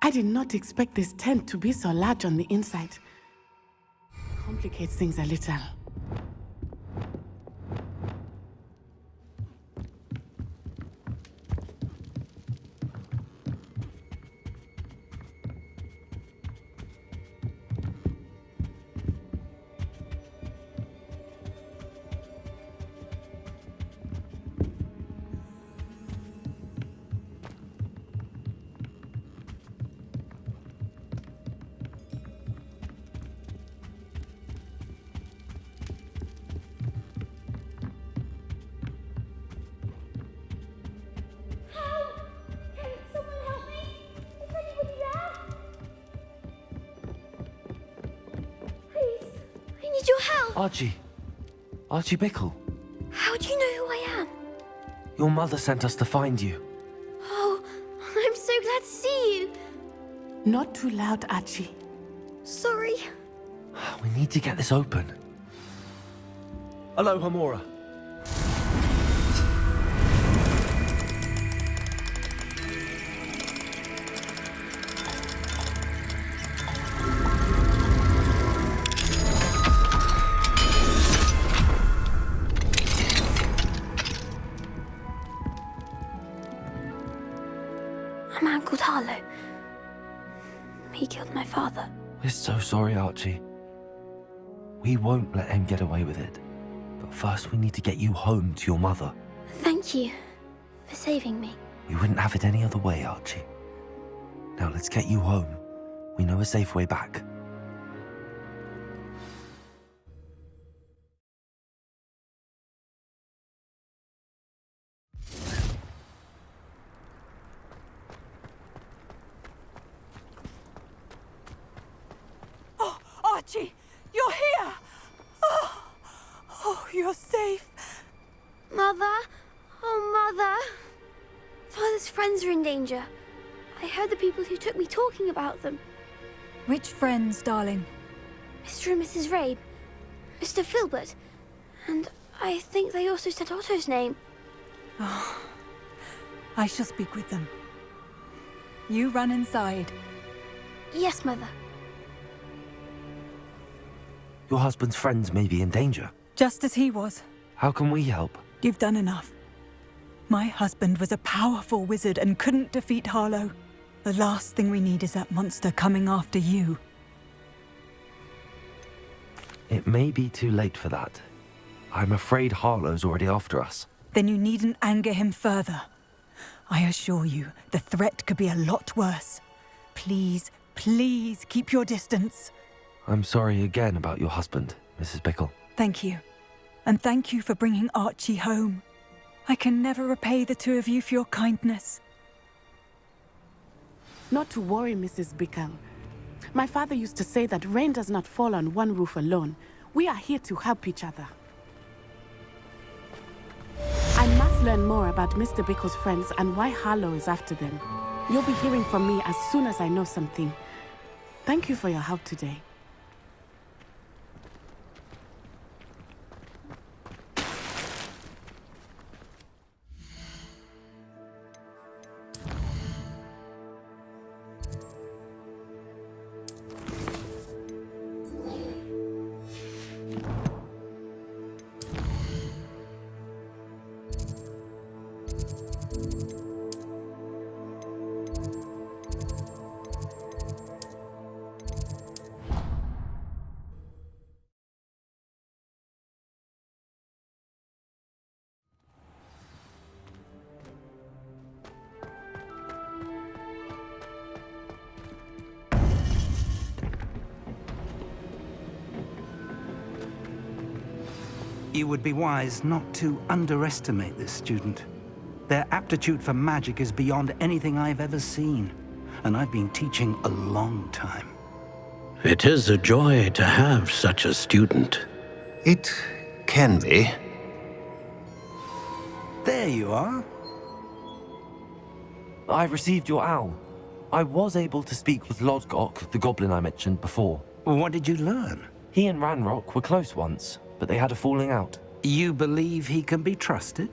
I did not expect this tent to be so large on the inside. Complicates things a little. Your help! Archie Bickle. How do you know who I am? Your mother sent us to find you. Oh, I'm so glad to see you. Not too loud, Archie. Sorry. We need to get this open. Hello, Hamora. A man called Harlow. He killed my father. We're so sorry, Archie. We won't let him get away with it. But first we need to get you home to your mother. Thank you for saving me. We wouldn't have it any other way, Archie. Now let's get you home. We know a safe way back. Archie, you're here! Oh, you're safe. Mother? Oh, Mother. Father's friends are in danger. I heard the people who took me talking about them. Which friends, darling? Mr. and Mrs. Rabe, Mr. Filbert, and I think they also said Otto's name. Oh, I shall speak with them. You run inside. Yes, Mother. Your husband's friends may be in danger. Just as he was. How can we help? You've done enough. My husband was a powerful wizard and couldn't defeat Harlow. The last thing we need is that monster coming after you. It may be too late for that. I'm afraid Harlow's already after us. Then you needn't anger him further. I assure you, the threat could be a lot worse. Please, please keep your distance. I'm sorry again about your husband, Mrs. Bickle. Thank you. And thank you for bringing Archie home. I can never repay the two of you for your kindness. Not to worry, Mrs. Bickle. My father used to say that rain does not fall on one roof alone. We are here to help each other. I must learn more about Mr. Bickle's friends and why Harlow is after them. You'll be hearing from me as soon as I know something. Thank you for your help today. You would be wise not to underestimate this student. Their aptitude for magic is beyond anything I've ever seen, and I've been teaching a long time. It is a joy to have such a student. It can be. There you are. I received your owl. I was able to speak with Lodgok, the goblin I mentioned before. What did you learn? He and Ranrock were close once, but they had a falling out. You believe he can be trusted?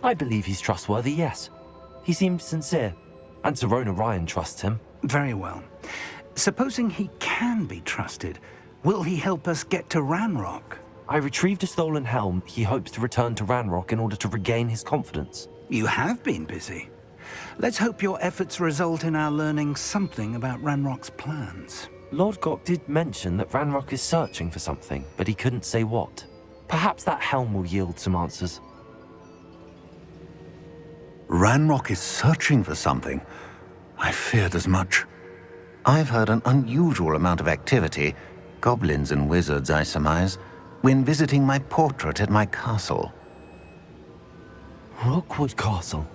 I believe he's trustworthy, yes. He seemed sincere, and Sir Ryan trusts him. Very well. Supposing he can be trusted, will he help us get to Ranrock? I retrieved a stolen helm. He hopes to return to Ranrock in order to regain his confidence. You have been busy. Let's hope your efforts result in our learning something about Ranrock's plans. Lord Gok did mention that Ranrock is searching for something, but he couldn't say what. Perhaps that helm will yield some answers. Ranrock is searching for something. I feared as much. I've heard an unusual amount of activity, goblins and wizards, I surmise, when visiting my portrait at my castle. Rookwood Castle?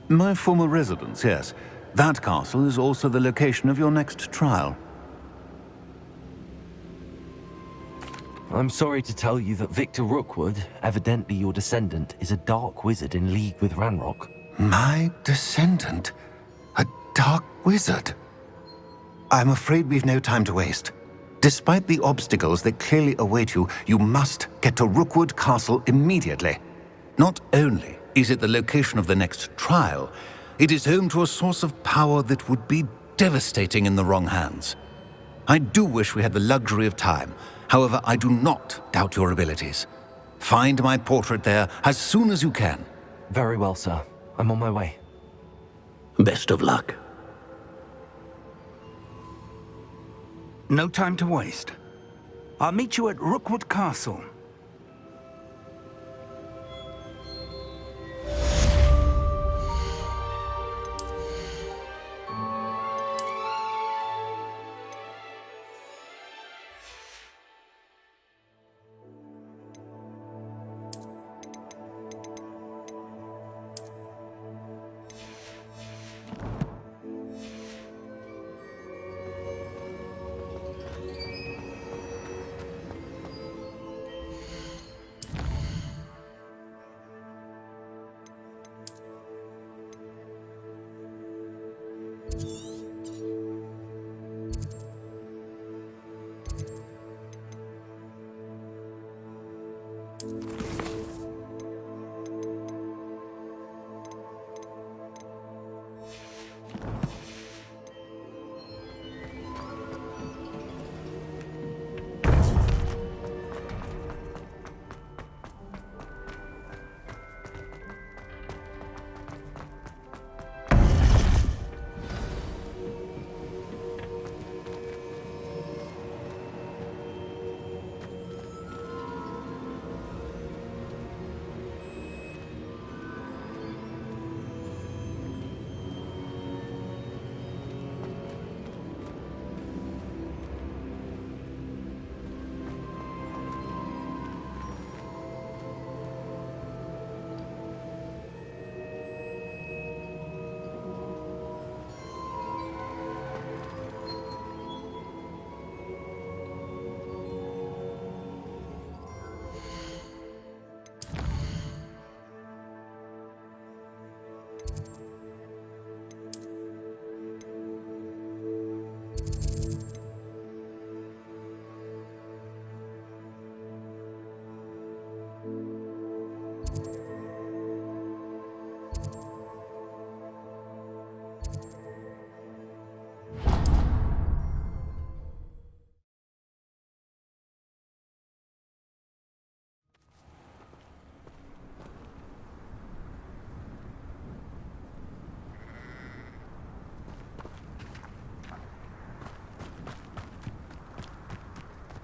My former residence, yes. That castle is also the location of your next trial. I'm sorry to tell you that Victor Rookwood, evidently your descendant, is a dark wizard in league with Ranrock. My descendant? A dark wizard? I'm afraid we've no time to waste. Despite the obstacles that clearly await you, you must get to Rookwood Castle immediately. Not only is it the location of the next trial, it is home to a source of power that would be devastating in the wrong hands. I do wish we had the luxury of time. However, I do not doubt your abilities. Find my portrait there as soon as you can. Very well, sir. I'm on my way. Best of luck. No time to waste. I'll meet you at Rookwood Castle.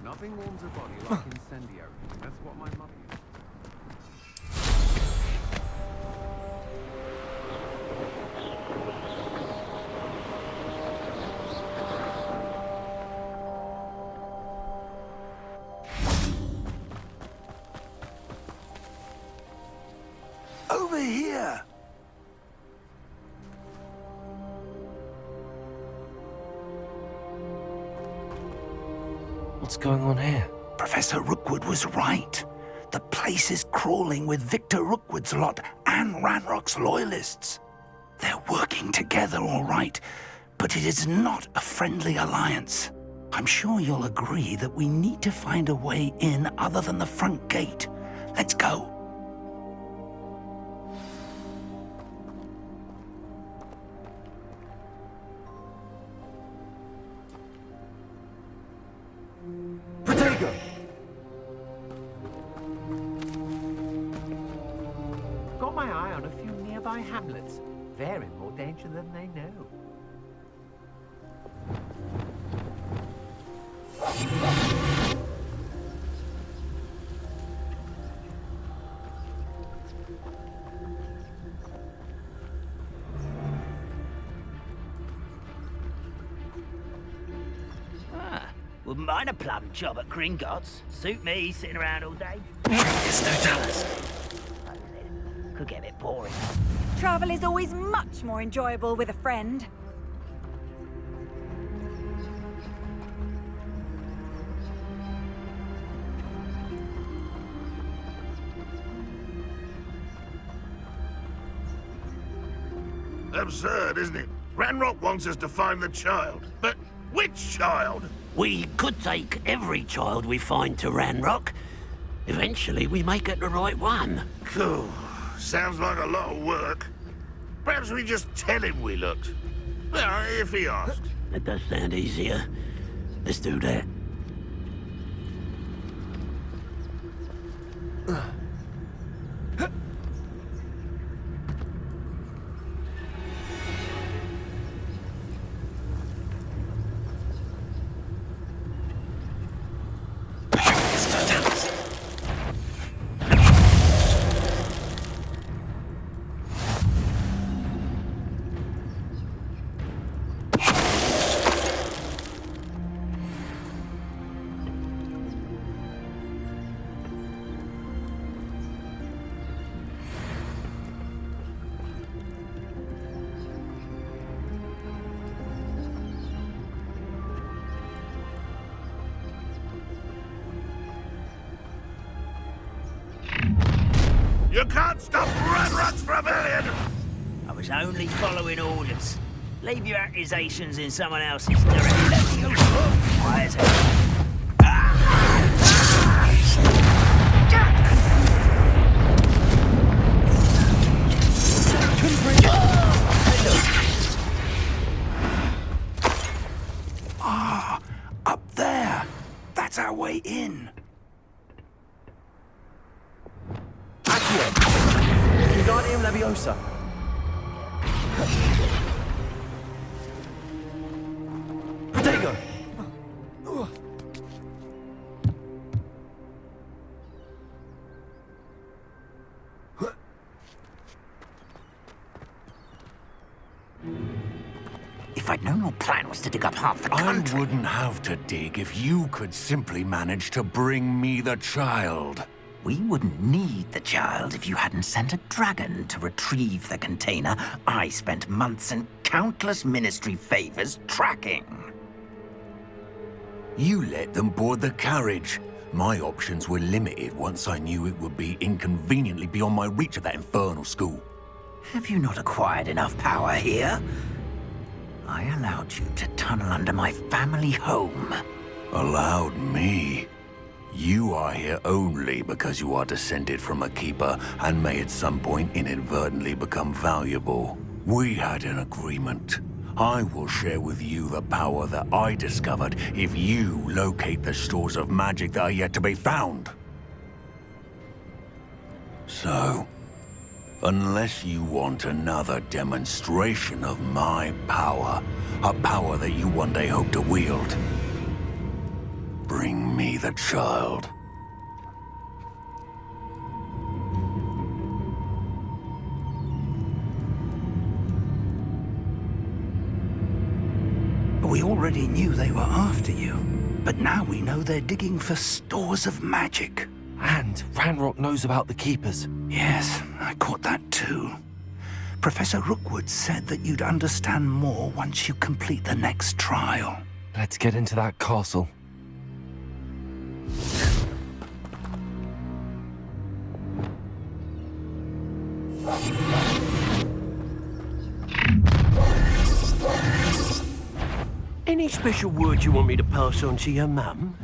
Nothing warms a body like incendiary. That's what my mother used to say. Over here! What's going on here? Professor Rookwood was right. The place is crawling with Victor Rookwood's lot and Ranrock's loyalists. They're working together, all right, but it is not a friendly alliance. I'm sure you'll agree that we need to find a way in other than the front gate. Let's go. my eye on a few nearby hamlets. They're in more danger than they know. Wouldn't mind a plum job at Gringotts. Suit me, sitting around all day. It's no Dallas. Could get a bit boring. Travel is always much more enjoyable with a friend. Absurd, isn't it? Ranrock wants us to find the child. But which child? We could take every child we find to Ranrock. Eventually, we may get the right one. Cool. Sounds like a lot of work. Perhaps we just tell him we looked. Well, if he asks. That does sound easier. Let's do that. You can't stop Ranrock's rebellion! I was only following orders. Leave your accusations in someone else's direction. Why is it? Ah, up there. That's our way in. Wingardium Leviosa. Protego. If I'd known your plan was to dig up half the country... I wouldn't have to dig if you could simply manage to bring me the child. We wouldn't need the child if you hadn't sent a dragon to retrieve the container I spent months and countless ministry favors tracking. You let them board the carriage. My options were limited once I knew it would be inconveniently beyond my reach of that infernal school. Have you not acquired enough power here? I allowed you to tunnel under my family home. Allowed me? You are here only because you are descended from a keeper and may at some point inadvertently become valuable. We had an agreement. I will share with you the power that I discovered if you locate the stores of magic that are yet to be found. So, unless you want another demonstration of my power, a power that you one day hope to wield, bring me the child. We already knew they were after you, but now we know they're digging for stores of magic. And Ranrock knows about the Keepers. Yes, I caught that too. Professor Rookwood said that you'd understand more once you complete the next trial. Let's get into that castle. Any special word you want me to pass on to your mum?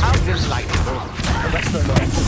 How delightful. That's the noise.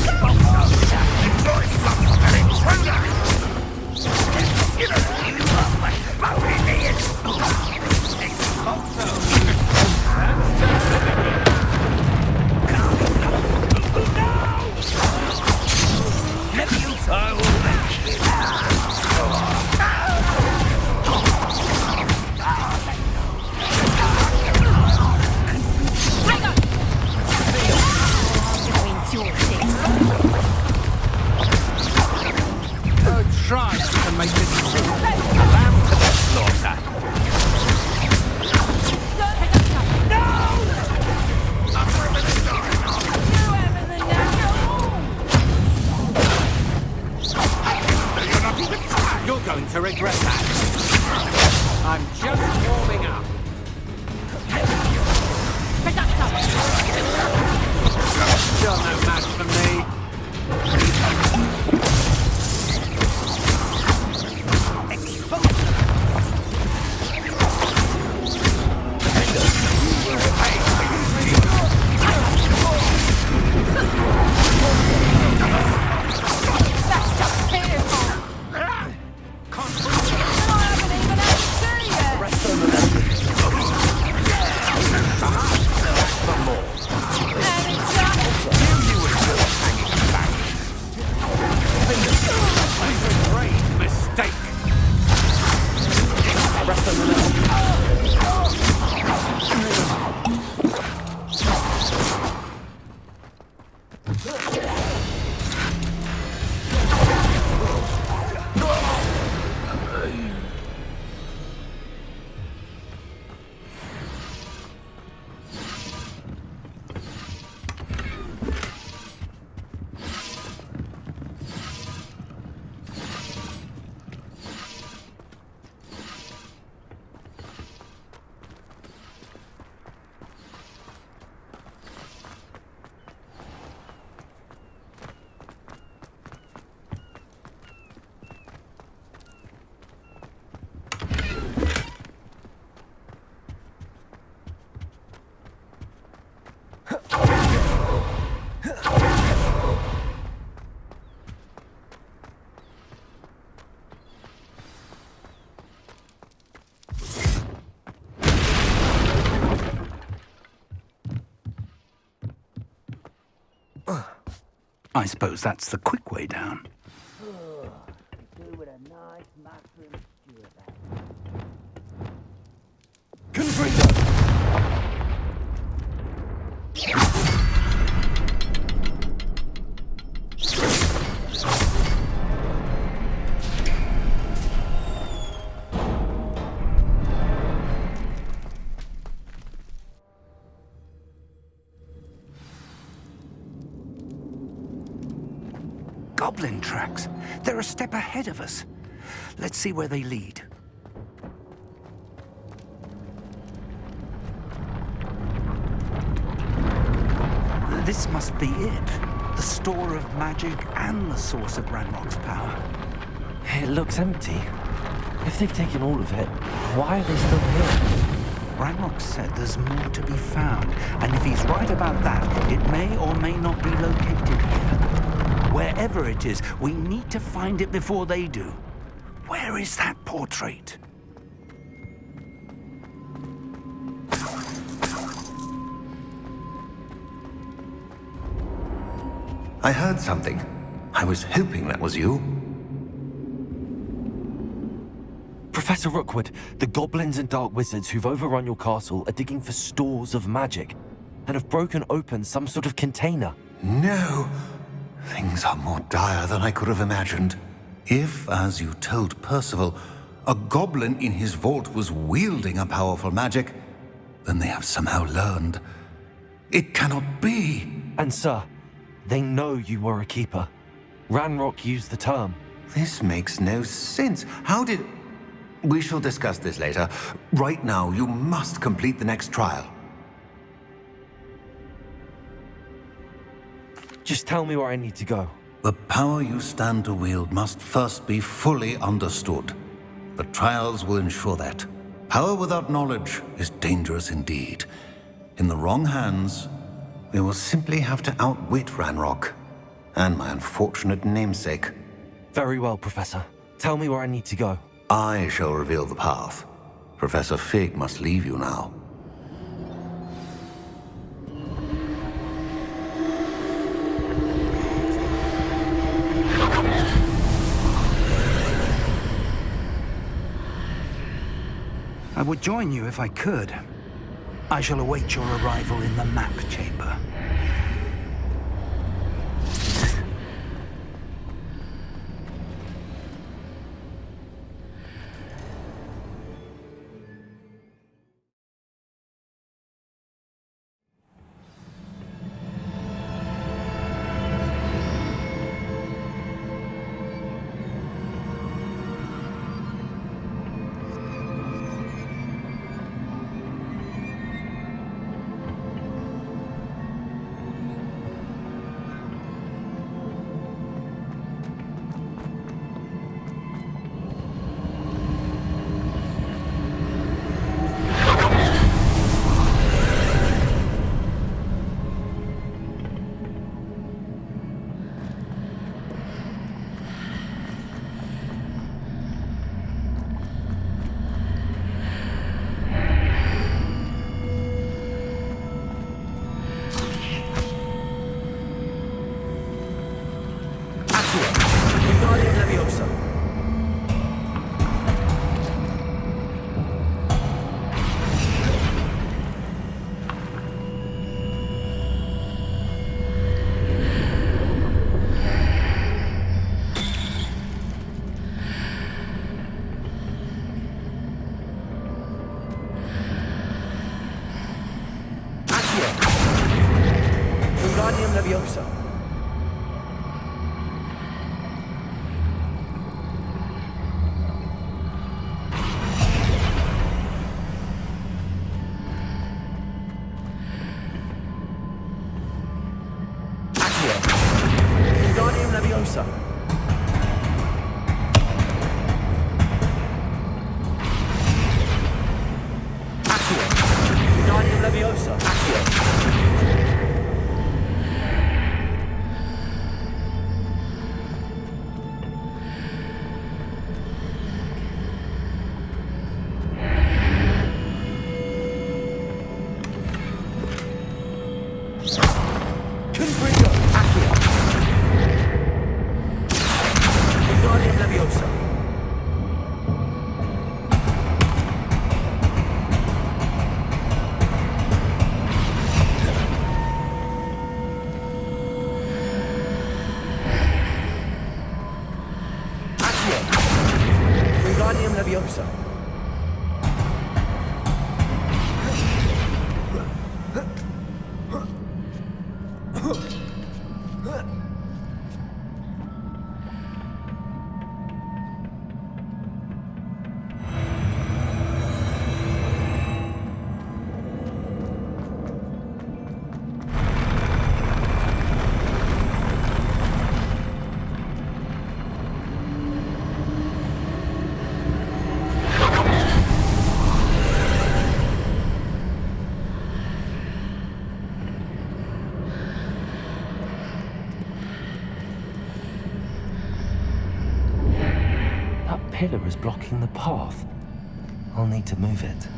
I suppose that's the quick way down. Goblin tracks. They're a step ahead of us. Let's see where they lead. This must be it. The store of magic and the source of Ranrock's power. It looks empty. If they've taken all of it, why are they still here? Ranrock said there's more to be found, and if he's right about that, it may or may not be located here. Wherever it is, we need to find it before they do. Where is that portrait? I heard something. I was hoping that was you. Professor Rookwood, the goblins and dark wizards who've overrun your castle are digging for stores of magic and have broken open some sort of container. No! Things are more dire than I could have imagined. If, as you told Percival, a goblin in his vault was wielding a powerful magic, then they have somehow learned. It cannot be! And sir, they know you were a keeper. Ranrock used the term. This makes no sense. How did... We shall discuss this later. Right now, you must complete the next trial. Just tell me where I need to go. The power you stand to wield must first be fully understood. The trials will ensure that. Power without knowledge is dangerous indeed. In the wrong hands, we will simply have to outwit Ranrock and my unfortunate namesake. Very well, Professor. Tell me where I need to go. I shall reveal the path. Professor Fig must leave you now. I would join you if I could. I shall await your arrival in the map chamber. Leviosa. Accio. Wingardium Leviosa. Accio. Wingardium Leviosa. Accio. Confringo! pillar is blocking the path. I'll need to move it.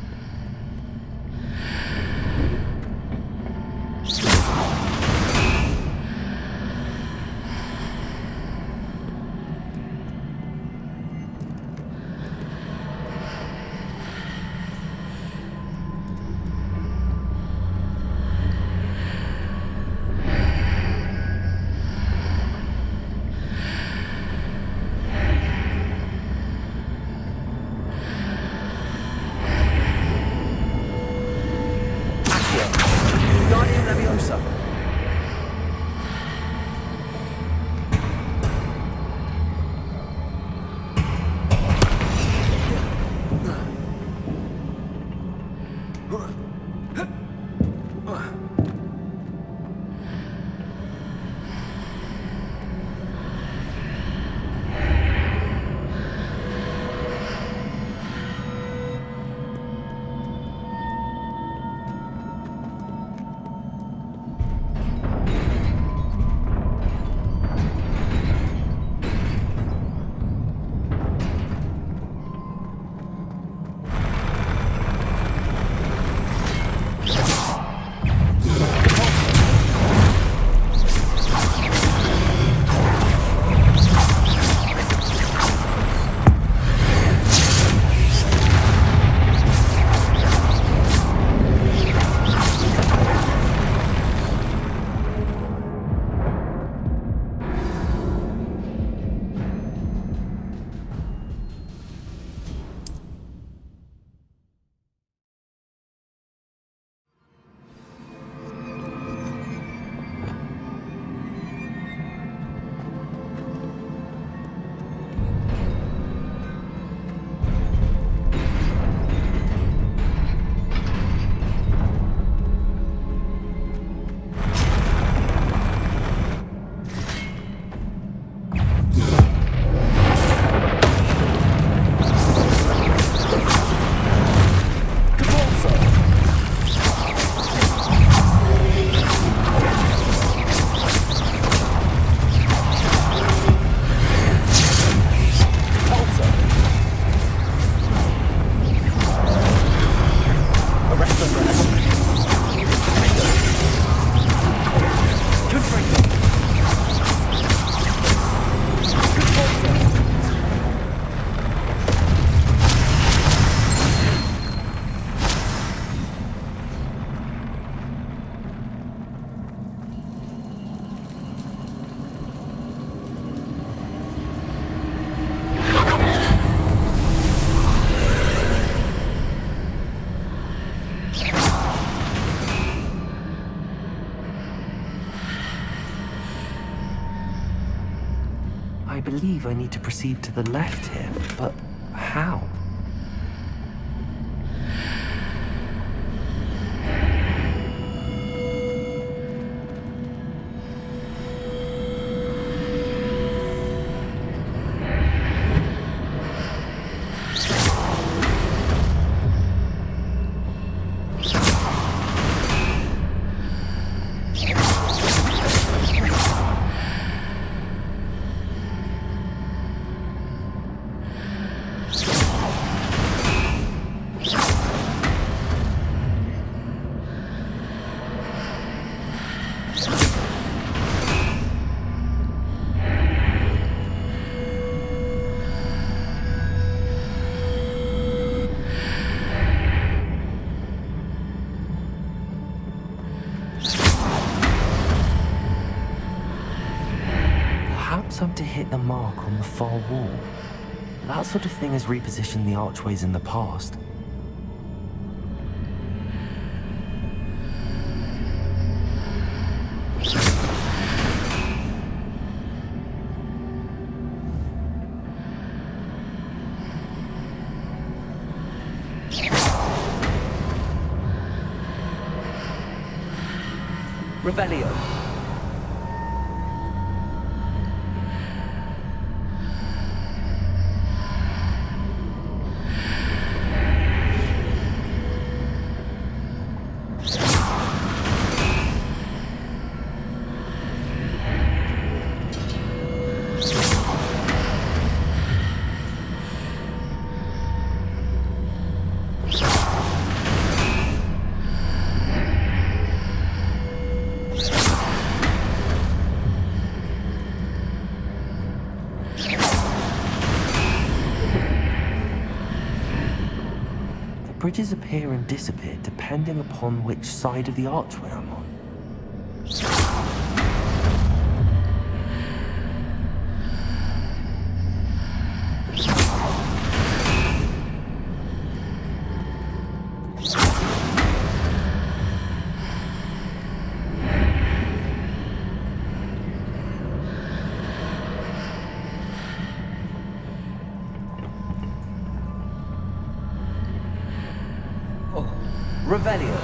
I believe I need to proceed to the left here, but how? Perhaps I'm to hit the mark on the far wall. That sort of thing has repositioned the archways in the past. Revelio. bridges appear and disappear depending upon which side of the archway I'm on. Revelio.